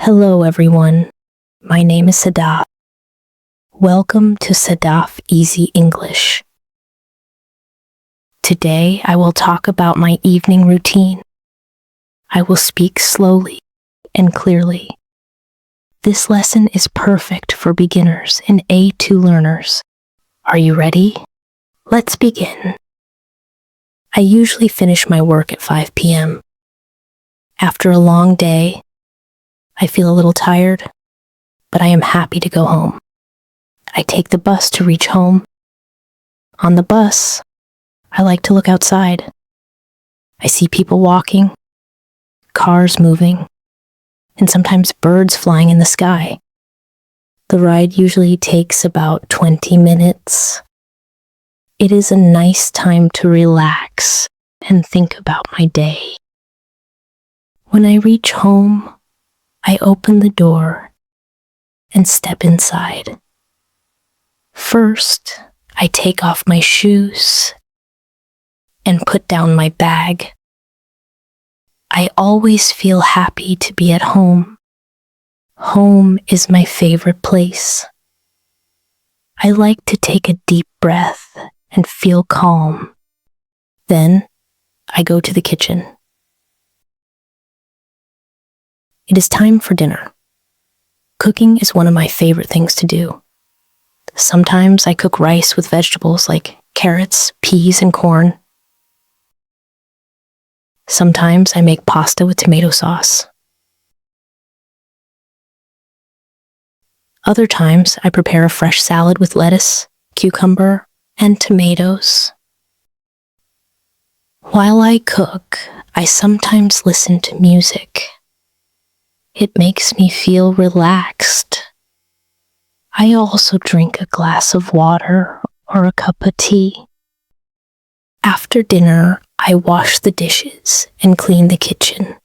Hello everyone, my name is Sadaf. Welcome to Sadaf Easy English. Today I will talk about my evening routine. I will speak slowly and clearly. This lesson is perfect for beginners and A2 learners. Are you ready? Let's begin. I usually finish my work at 5 p.m. After a long day, I feel a little tired, but I am happy to go home. I take the bus to reach home. On the bus, I like to look outside. I see people walking, cars moving, and sometimes birds flying in the sky. The ride usually takes about 20 minutes. It is a nice time to relax and think about my day. When I reach home, I open the door and step inside. First, I take off my shoes and put down my bag. I always feel happy to be at home. Home is my favorite place. I like to take a deep breath and feel calm. Then, I go to the kitchen. It is time for dinner. Cooking is one of my favorite things to do. Sometimes I cook rice with vegetables like carrots, peas, and corn. Sometimes I make pasta with tomato sauce. Other times I prepare a fresh salad with lettuce, cucumber, and tomatoes. While I cook, I sometimes listen to music. It makes me feel relaxed. I also drink a glass of water or a cup of tea. After dinner, I wash the dishes and clean the kitchen.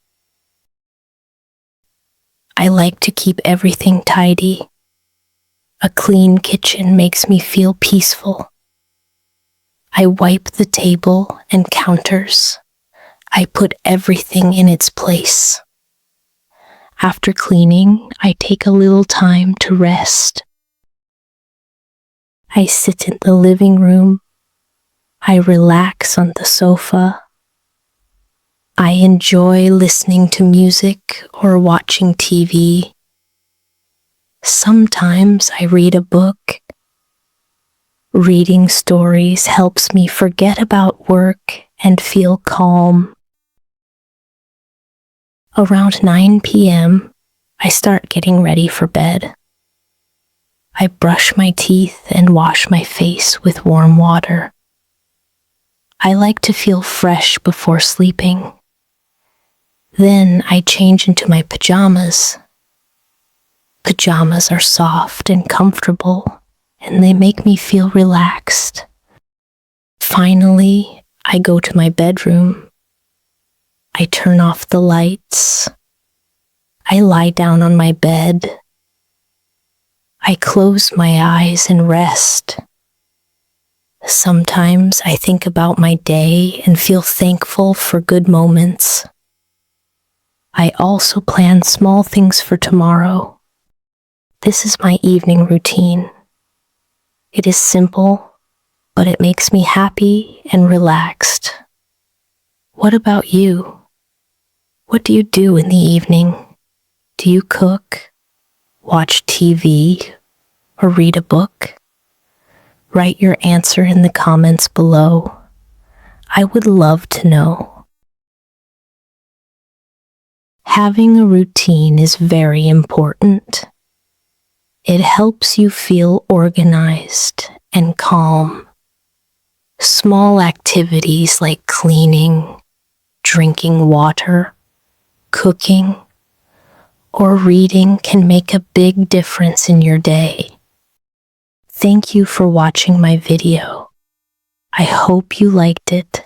I like to keep everything tidy. A clean kitchen makes me feel peaceful. I wipe the table and counters. I put everything in its place. After cleaning, I take a little time to rest. I sit in the living room. I relax on the sofa. I enjoy listening to music or watching TV. Sometimes I read a book. Reading stories helps me forget about work and feel calm. Around 9 p.m., I start getting ready for bed. I brush my teeth and wash my face with warm water. I like to feel fresh before sleeping. Then I change into my pajamas. Pajamas are soft and comfortable, and they make me feel relaxed. Finally, I go to my bedroom. I turn off the lights. I lie down on my bed. I close my eyes and rest. Sometimes I think about my day and feel thankful for good moments. I also plan small things for tomorrow. This is my evening routine. It is simple, but it makes me happy and relaxed. What about you? What do you do in the evening? Do you cook, watch TV, or read a book? Write your answer in the comments below. I would love to know. Having a routine is very important. It helps you feel organized and calm. Small activities like cleaning, drinking water, cooking, or reading can make a big difference in your day. Thank you for watching my video. I hope you liked it.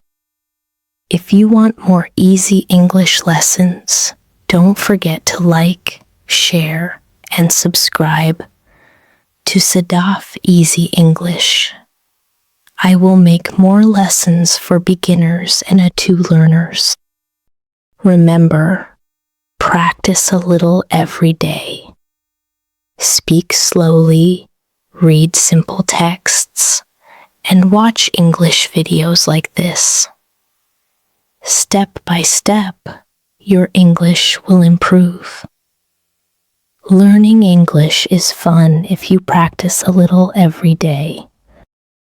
If you want more easy English lessons, don't forget to like, share, and subscribe to Sadaf Easy English. I will make more lessons for beginners and A2 learners. Remember, practice a little every day. Speak slowly, read simple texts, and watch English videos like this. Step by step, your English will improve. Learning English is fun if you practice a little every day.